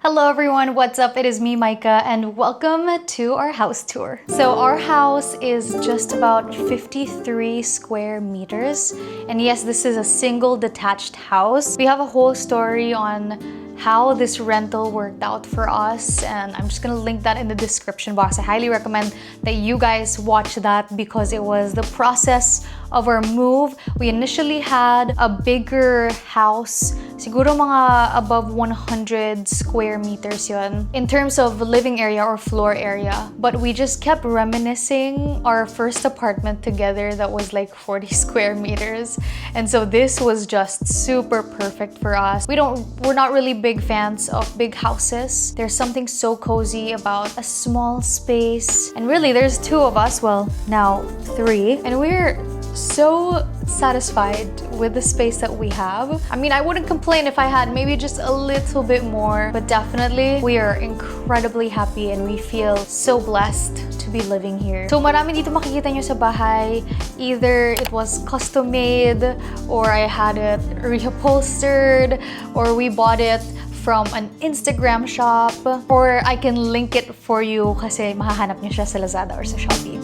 Hello everyone, what's up? It is me, Micah, and welcome to our house tour. So our house is just about 53 square meters. And yes, this is a single detached house. We have a whole story on how this rental worked out for us, and I'm just gonna link that in the description box. I highly recommend that you guys watch that because it was the process of our move. We initially had a bigger house, siguro mga above 100 square meters yun, in terms of living area or floor area. But we just kept reminiscing our first apartment together that was like 40 square meters. And so this was just super perfect for us. We're not really big fans of big houses. There's something so cozy about a small space. And really, there's two of us, well, now three. And we're so satisfied with the space that we have. I mean, I wouldn't complain if I had maybe just a little bit more, but definitely we are incredibly happy and we feel so blessed to be living here. So marami dito makikita nyo sa bahay. Either it was custom made, or I had it reupholstered, or we bought it from an Instagram shop, or I can link it for you kasi mahahanap nyo siya sa Lazada or sa Shopee.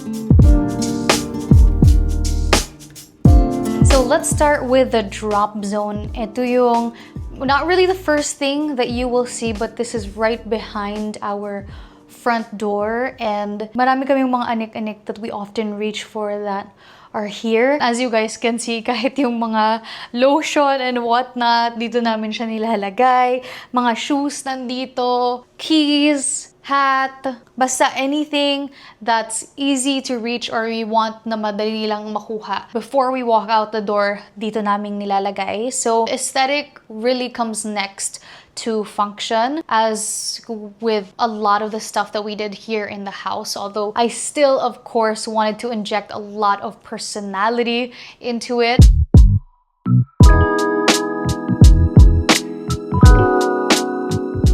So let's start with the drop zone. Ito yung not really the first thing that you will see, but this is right behind our front door, and marami kaming mga anik-anik that we often reach for that are here. As you guys can see, kahit yung mga lotion and whatnot, dito namin siya nilalagay. Mga shoes nandito, keys, hat, basta anything that's easy to reach or we want na madali lang makuha. Before we walk out the door, dito namin nilalagay. So aesthetic really comes next to function, as with a lot of the stuff that we did here in the house. Although I still, of course, wanted to inject a lot of personality into it.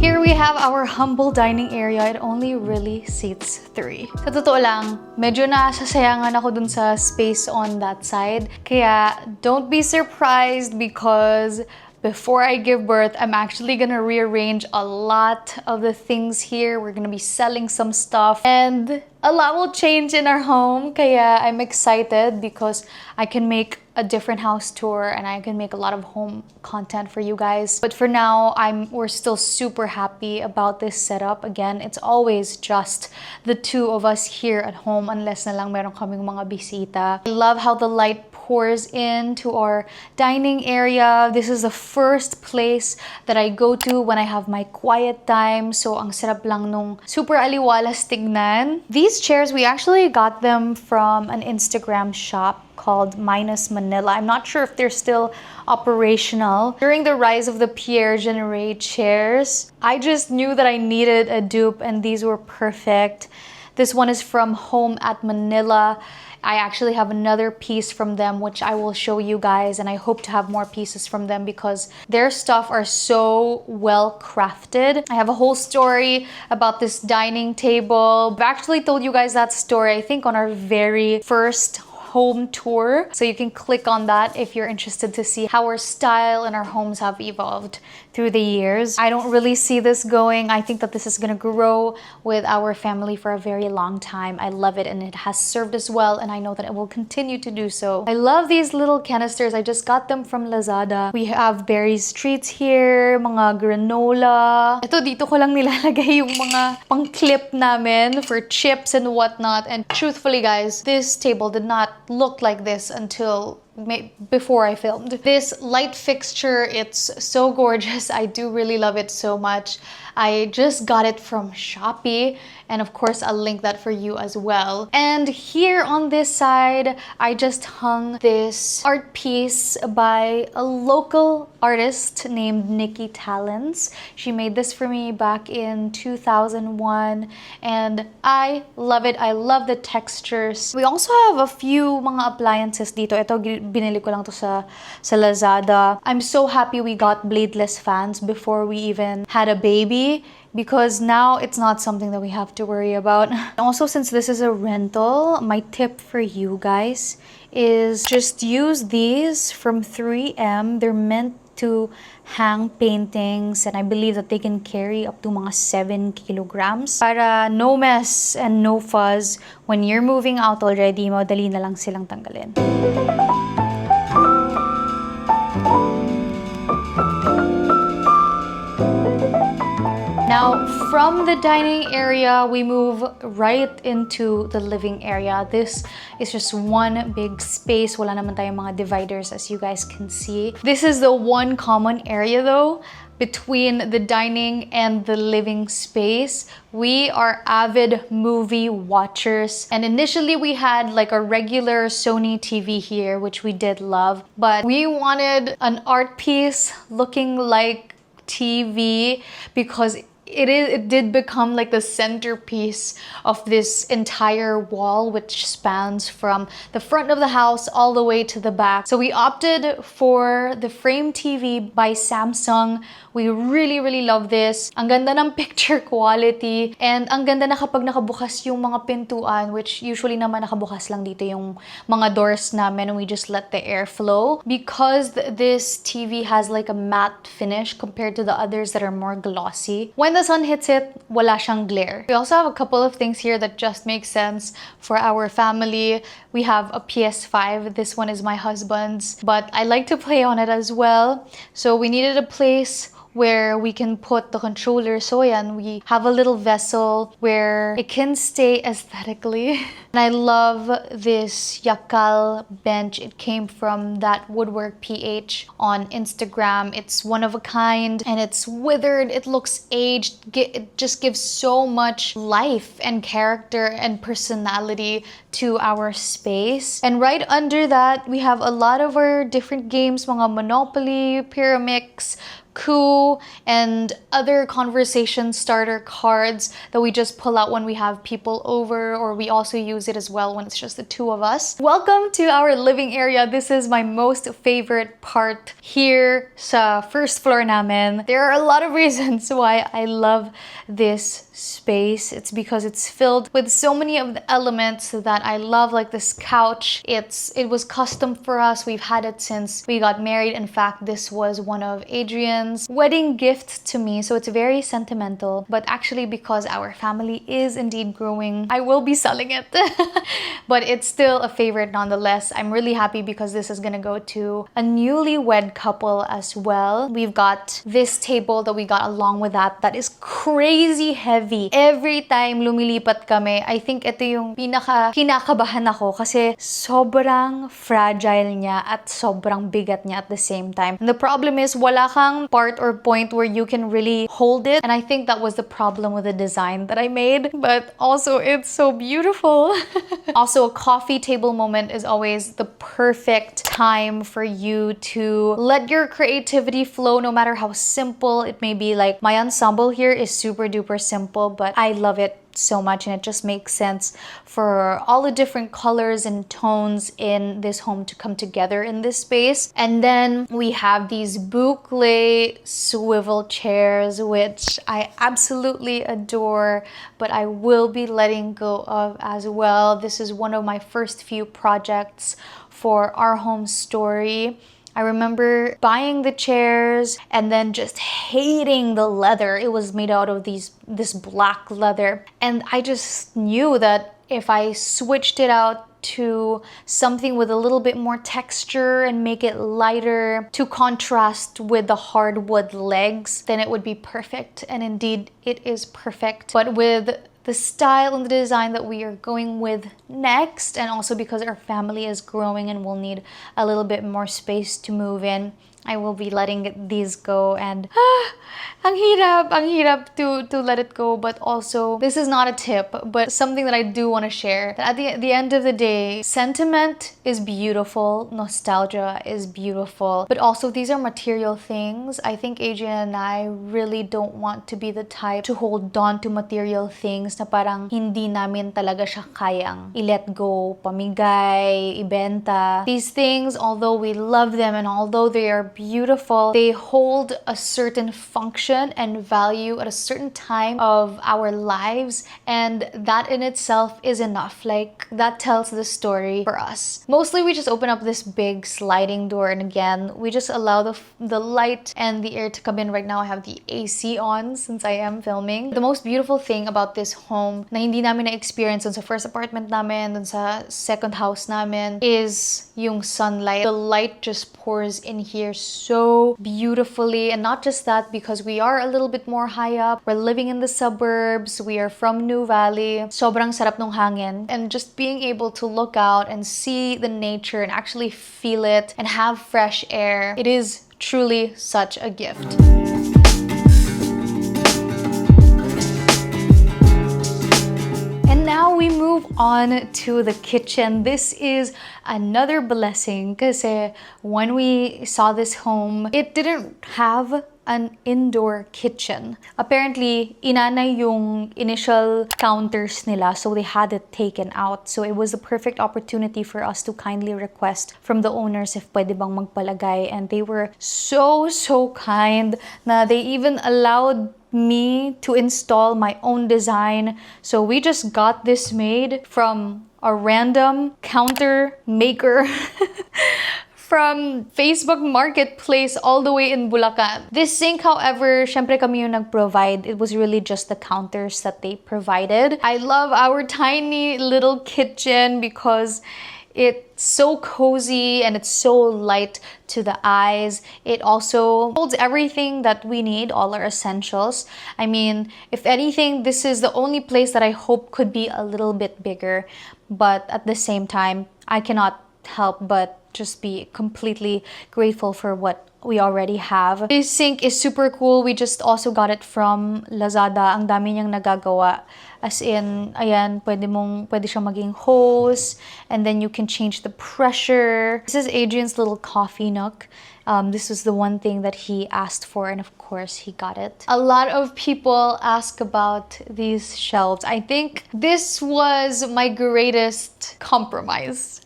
Here we have our humble dining area. It only really seats 3. Sa totoo lang, medyo nasasayangan ako dun sa space on that side. Kaya don't be surprised because before I give birth, I'm actually gonna rearrange a lot of the things here. We're gonna be selling some stuff and a lot will change in our home. Kaya I'm excited because I can make a different house tour and I can make a lot of home content for you guys. But for now, we're still super happy about this setup. Again, it's always just the two of us here at home unless na lang meron kaming mga bisita. I love how the light pours into our dining area. This is the first place that I go to when I have my quiet time. So ang sarap lang nung super aliwalas tignan. These chairs, we actually got them from an Instagram shop called Manila. I'm not sure if they're still operational. During the rise of the Pierre Genere chairs, I just knew that I needed a dupe and these were perfect. This one is from Home at Manila. I actually have another piece from them which I will show you guys, and I hope to have more pieces from them because their stuff are so well crafted. I have a whole story about this dining table. I've actually told you guys that story, I think, on our very first home tour. So you can click on that if you're interested to see how our style and our homes have evolved through the years. I don't really see this going. I think that this is gonna grow with our family for a very long time. I love it and it has served us well, and I know that it will continue to do so. I love these little canisters. I just got them from Lazada. We have berries treats here, mga granola. Ito, dito ko lang nilalagay yung mga pang-clip namin for chips and whatnot. And truthfully guys, this table did not look like this until before I filmed. This light fixture, it's so gorgeous. I do really love it so much. I just got it from Shopee, and of course I'll link that for you as well. And here on this side, I just hung this art piece by a local artist named Nikki Talents. She made this for me back in 2001 and I love it. I love the textures. We also have a few mga appliances dito. Ito, binili ko lang to sa Lazada. I'm so happy we got bladeless fans before we even had a baby, because now it's not something that we have to worry about. Also, since this is a rental, my tip for you guys is just use these from 3M. They're meant to hang paintings, and I believe that they can carry up to mga 7 kilograms. Para no mess and no fuzz. When you're moving out already, madali na lang silang tanggalin. Now, from the dining area, we move right into the living area. This is just one big space. Wala naman tayong mga dividers, as you guys can see. This is the one common area though, between the dining and the living space. We are avid movie watchers, and initially we had like a regular Sony TV here, which we did love, but we wanted an art piece looking like TV because it did become like the centerpiece of this entire wall, which spans from the front of the house all the way to the back. So we opted for the frame TV by Samsung. We really love this. Ang ganda ng picture quality, and ang ganda na kapag nakabukas yung mga pintuan, which usually naman nakabukas lang dito yung mga doors namin, and we just let the air flow. Because this TV has like a matte finish compared to the others that are more glossy, when the sun hits it, wala siyang glare. We also have a couple of things here that just make sense for our family. We have a PS5. This one is my husband's, but I like to play on it as well. So we needed a place where we can put the controller. So yan, we have a little vessel where it can stay aesthetically. And I love this yakal bench. It came from that Woodwork PH on Instagram. It's one of a kind and it's withered. It looks aged. It just gives so much life and character and personality to our space. And right under that, we have a lot of our different games, mga Monopoly, Pyramix, Coup, and other conversation starter cards that we just pull out when we have people over, or we also use it as well when it's just the two of us. Welcome to our living area. This is my most favorite part here sa first floor namin. There are a lot of reasons why I love this space. It's because it's filled with so many of the elements that I love, like this couch. It was custom for us. We've had it since we got married. In fact, this was one of Adrian's wedding gifts to me, so it's very sentimental. But actually, because our family is indeed growing, I will be selling it. But it's still a favorite nonetheless. I'm really happy because this is gonna go to a newlywed couple as well. We've got this table that we got along with that is crazy heavy. Every time lumilipat kami, I think ito yung kinakabahan ako kasi sobrang fragile niya at sobrang bigat niya at the same time. And the problem is wala kang part or point where you can really hold it, and I think that was the problem with the design that I made, but also it's so beautiful. Also, a coffee table moment is always the perfect time for you to let your creativity flow, no matter how simple it may be. Like, my ensemble here is super duper simple, but I love it so much, and it just makes sense for all the different colors and tones in this home to come together in this space. And then we have these boucle swivel chairs, which I absolutely adore, but I will be letting go of as well. This is one of my first few projects for our home story. I remember buying the chairs and then just hating the leather. It was made out of this black leather. And I just knew that if I switched it out to something with a little bit more texture and make it lighter to contrast with the hardwood legs, then it would be perfect. And indeed, it is perfect. But with the style and the design that we are going with next, and also because our family is growing and we'll need a little bit more space to move in, I will be letting these go. And ang hirap to let it go. But also, this is not a tip, but something that I do want to share. That at the end of the day, sentiment is beautiful, nostalgia is beautiful, but also these are material things. I think Adrian and I really don't want to be the type to hold on to material things na parang hindi namin talaga siya kayang i-let go, pamigay, ibenta. These things, although we love them and although they are beautiful. They hold a certain function and value at a certain time of our lives, and that in itself is enough. Like, that tells the story for us. Mostly we just open up this big sliding door, and again, we just allow the light and the air to come in. Right now I have the AC on since I am filming. The most beautiful thing about this home na hindi namin na-experience dun sa first apartment namin, dun sa second house namin, is yung sunlight. The light just pours in here so beautifully, and not just that, because we are a little bit more high up. We're living in the suburbs. We are from New Valley. Sobrang sarap nung hangin, and just being able to look out and see the nature and actually feel it and have fresh air, it is truly such a gift. And now we move on to the kitchen. This is another blessing kasi when we saw this home, it didn't have an indoor kitchen. Apparently, inanay yung initial counters nila, so they had it taken out. So it was the perfect opportunity for us to kindly request from the owners if pwede bang magpalagay. And they were so kind na they even allowed me to install my own design. So we just got this made from a random counter maker from Facebook Marketplace all the way in Bulacan. This sink, however, syempre kami yung nag-provide. It was really just the counters that they provided. I love our tiny little kitchen because it's so cozy and it's so light to the eyes. It also holds everything that we need, all our essentials. I mean, if anything, this is the only place that I hope could be a little bit bigger. But at the same time, I cannot help but just be completely grateful for what we already have. This sink is super cool. We just also got it from Lazada. Ang dami niyang nagagawa. As in, ayan, pwede siyang maging hose, and then you can change the pressure. This is Adrian's little coffee nook. This was the one thing that he asked for, and of course, he got it. A lot of people ask about these shelves. I think this was my greatest compromise.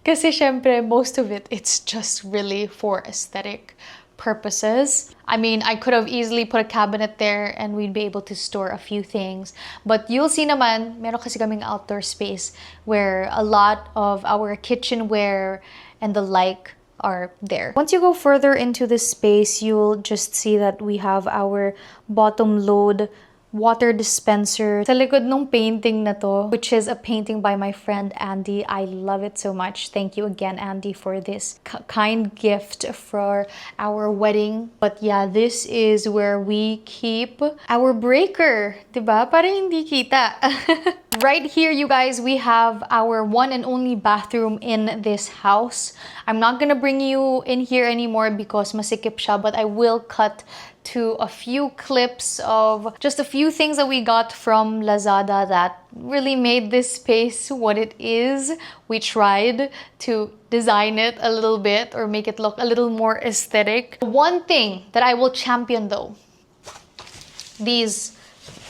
Kasi syempre, most of it, it's just really for aesthetic purposes. I mean, I could have easily put a cabinet there and we'd be able to store a few things. But you'll see naman, meron kasi kaming outdoor space where a lot of our kitchenware and the like are there. Once you go further into this space, you'll just see that we have our bottom load water dispenser sa likod nung painting na to, which is a painting by my friend Andy. I love it so much. Thank you again, Andy, for this kind gift for our wedding. But yeah, this is where we keep our breaker, diba? Parang hindi kita. Right here, you guys, we have our one and only bathroom in this house. I'm not gonna bring you in here anymore because masikip siya, but I will cut to a few clips of just a few things that we got from Lazada that really made this space what it is. We tried to design it a little bit or make it look a little more aesthetic. One thing that I will champion though, these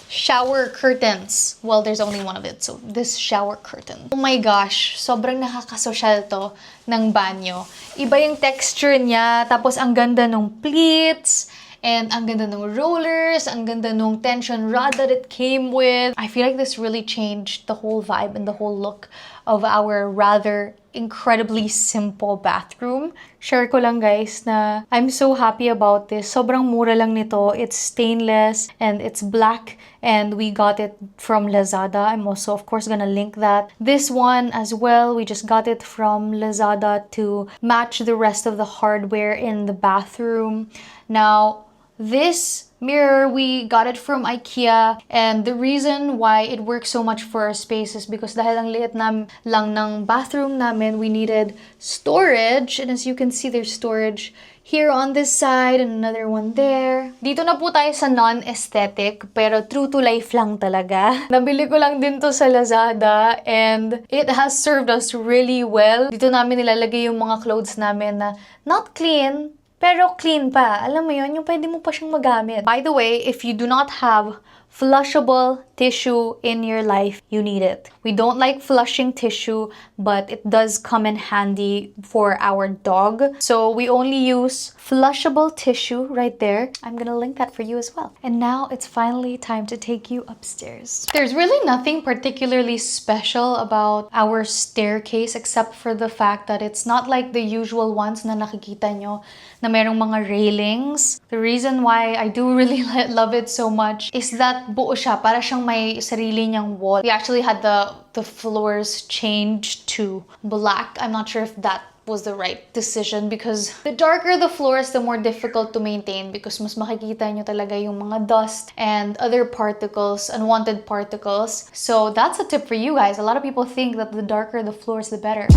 shower curtains. Well, there's only one of it, so this shower curtain. Oh my gosh, sobrang nakakasosyal to ng banyo. Iba yung texture niya, tapos ang ganda nung pleats, and ang ganda ng rollers, ang ganda nung tension rod that it came with. I feel like this really changed the whole vibe and the whole look of our rather incredibly simple bathroom. Share ko lang guys na I'm so happy about this. Sobrang mura lang nito. It's stainless and it's black and we got it from Lazada. I'm also of course gonna link that. This one as well, we just got it from Lazada to match the rest of the hardware in the bathroom. Now, this mirror, we got it from IKEA, and the reason why it works so much for our space is because dahil ang liit lang ng bathroom namin, we needed storage, and as you can see, there's storage here on this side and another one there. Dito na po tayo sa non-aesthetic, pero true to life lang talaga. Nabili ko lang din to sa Lazada, and it has served us really well. Dito namin nilalagay yung mga clothes namin na not clean, pero clean pa. Alam mo yun, yung pwede mo pa siyang magamit. By the way, if you do not have flushable tissue in your life, you need it. We don't like flushing tissue, but it does come in handy for our dog. So we only use flushable tissue right there. I'm gonna link that for you as well. And now it's finally time to take you upstairs. There's really nothing particularly special about our staircase except for the fact that it's not like the usual ones na nakikita nyo na merong mga railings. The reason why I do really love it so much is that buo siya, para siyang may sarili niyang wall. We actually had the floors changed to black. I'm not sure if that was the right decision because the darker the floors, the more difficult to maintain because mas makikita nyo talaga yung mga dust and other particles, unwanted particles. So that's a tip for you guys. A lot of people think that the darker the floors, the better.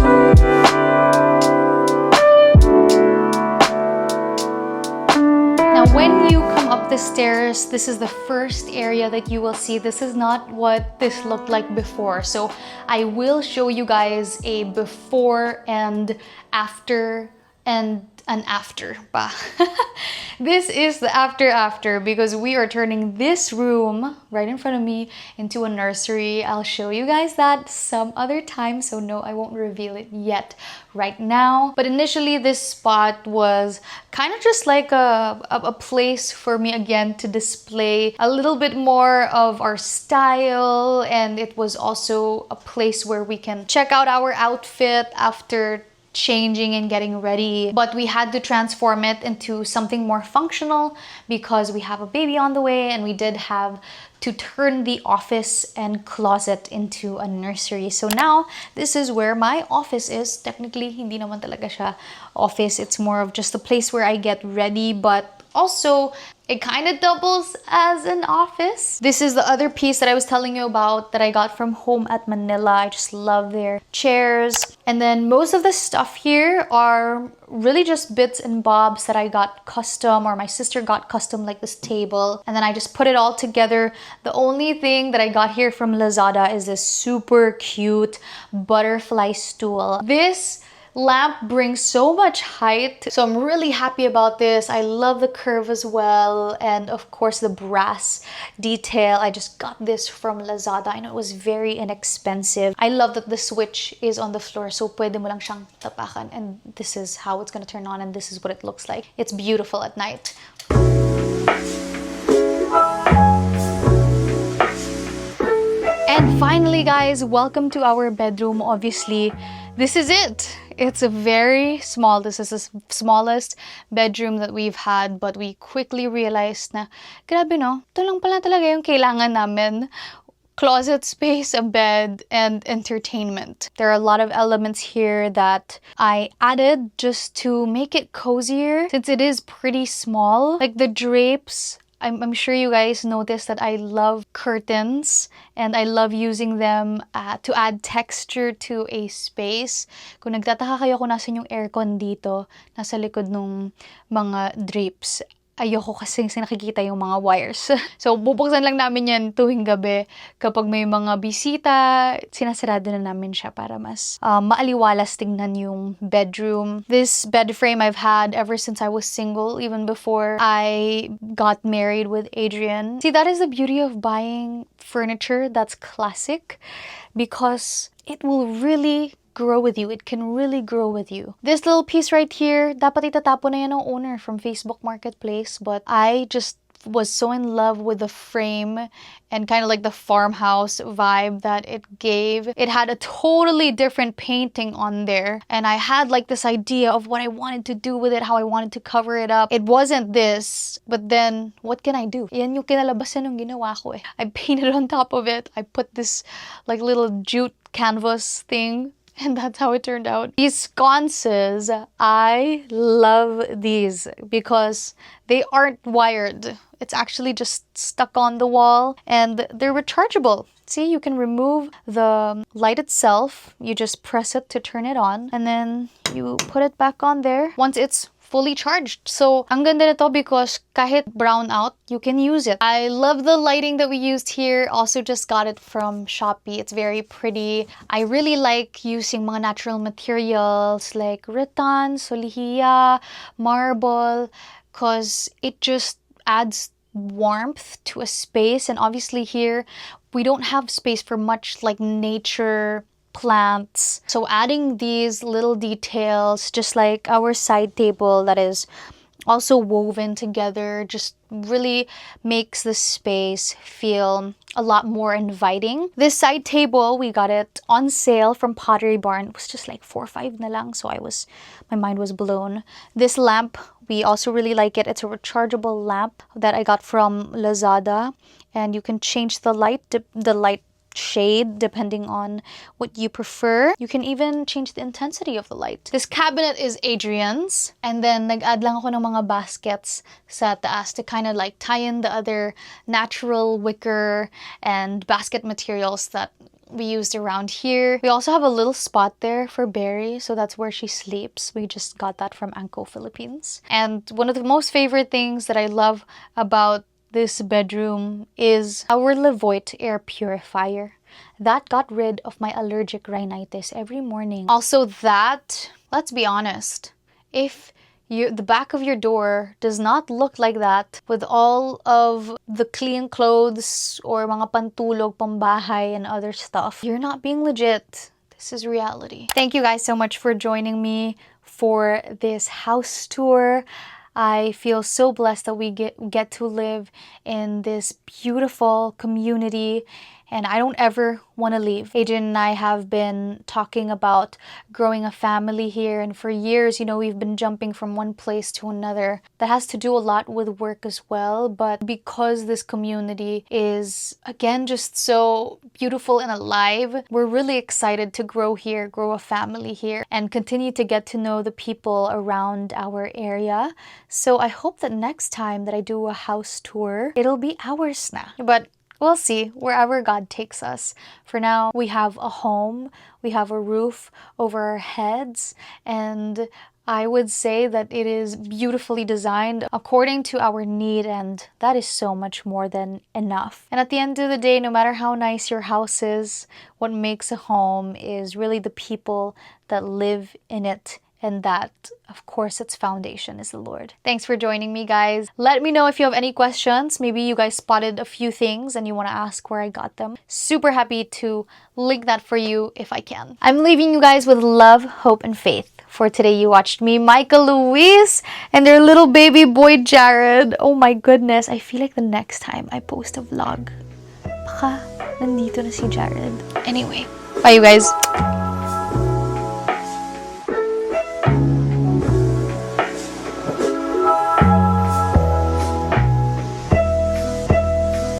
Now, when you come up the stairs, this is the first area that you will see. This is not what this looked like before. So I will show you guys a before and after and an after pa. This is the after because we are turning this room right in front of me into a nursery. I'll show you guys that some other time, so no, I won't reveal it yet right now. But initially this spot was kind of just like a place for me again to display a little bit more of our style, and it was also a place where we can check out our outfit after changing and getting ready. But we had to transform it into something more functional because we have a baby on the way, and we did have to turn the office and closet into a nursery. So now this is where my office is. Technically, hindi naman talaga siya office. It's more of just a place where I get ready, but also it kind of doubles as an office. This is the other piece that I was telling you about that I got from home at Manila. I just love their chairs. And then most of the stuff here are really just bits and bobs that I got custom, or my sister got custom, like this table. And then I just put it all together. The only thing that I got here from Lazada is this super cute butterfly stool. This lamp brings so much height, so I'm really happy about this. I love the curve as well, and of course the brass detail. I just got this from Lazada. I know it was very inexpensive. I love that the switch is on the floor, so pwede mo lang siyang tapakan, and this is how it's gonna turn on, and this is what it looks like. It's beautiful at night. And finally, guys, welcome to our bedroom. Obviously, this is it. It's a very small, this is the smallest bedroom that we've had, but we quickly realized na, grabe no, ito lang pala talaga yung kailangan namin. Closet space, a bed, and entertainment. There are a lot of elements here that I added just to make it cozier since it is pretty small. Like the drapes, I'm sure you guys noticed that I love curtains and I love using them to add texture to a space. Kung nagtataka kayo kung nasan yung aircon dito, nasa likod ng mga drapes. Ayoko kasi nakikita yung mga wires. So, bubuksan lang namin yan tuwing gabi. Kapag may mga bisita, sinasarado na namin siya para mas maaliwalas tingnan yung bedroom. This bed frame I've had ever since I was single, even before I got married with Adrian. See, that is the beauty of buying furniture that's classic, because it will really grow with you. It can really grow with you. This little piece right here, dapat itatapon na yan ng owner from Facebook Marketplace, but I just was so in love with the frame and kind of like the farmhouse vibe that it gave. It had a totally different painting on there, and I had like this idea of what I wanted to do with it, how I wanted to cover it up. It wasn't this, but then what can I do? Yan yung kinalabasan ng ginawa ko eh. I painted on top of it. I put this like little jute canvas thing, and that's how it turned out. These sconces, I love these because they aren't wired. It's actually just stuck on the wall, and they're rechargeable. See, you can remove the light itself. You just press it to turn it on, and then you put it back on there once it's fully charged. So, ang ganda nito because kahit brown out, you can use it. I love the lighting that we used here. Also just got it from Shopee. It's very pretty. I really like using mga natural materials like rattan, solihiya, marble, because it just adds warmth to a space. And obviously here, we don't have space for much like nature plants. So adding these little details, just like our side table that is also woven together, just really makes the space feel a lot more inviting. This side table, we got it on sale from Pottery Barn. It was just like 4 or 5 na lang, so my mind was blown. This lamp, we also really like it. It's a rechargeable lamp that I got from Lazada, and you can change the light shade depending on what you prefer. You can even change the intensity of the light. This cabinet is Adrian's, and then nag-add lang ako ng mga baskets sa taas to kind of like tie in the other natural wicker and basket materials that we used around here. We also have a little spot there for Barry, so that's where she sleeps. We just got that from Anko Philippines. And one of the most favorite things that I love about this bedroom is our Levoit air purifier. That got rid of my allergic rhinitis every morning. Also that, let's be honest, if the back of your door does not look like that with all of the clean clothes or mga pantulog, pambahay, and other stuff, you're not being legit. This is reality. Thank you guys so much for joining me for this house tour. I feel so blessed that we get to live in this beautiful community, and I don't ever want to leave. Adrian and I have been talking about growing a family here, and for years, you know, we've been jumping from one place to another. That has to do a lot with work as well, but because this community is, again, just so beautiful and alive, we're really excited to grow here, grow a family here, and continue to get to know the people around our area. So I hope that next time that I do a house tour, it'll be ours na. But we'll see wherever God takes us. For now, we have a home, we have a roof over our heads, and I would say that it is beautifully designed according to our need, and that is so much more than enough. And at the end of the day, no matter how nice your house is, what makes a home is really the people that live in it. And that, of course, its foundation is the Lord. Thanks for joining me, guys. Let me know if you have any questions. Maybe you guys spotted a few things and you want to ask where I got them. Super happy to link that for you if I can. I'm leaving you guys with love, hope, and faith. For today, you watched me, Micah, Louisse, and their little baby boy, Jared. Oh my goodness, I feel like the next time I post a vlog, baka nandito na si Jared. Anyway, bye you guys.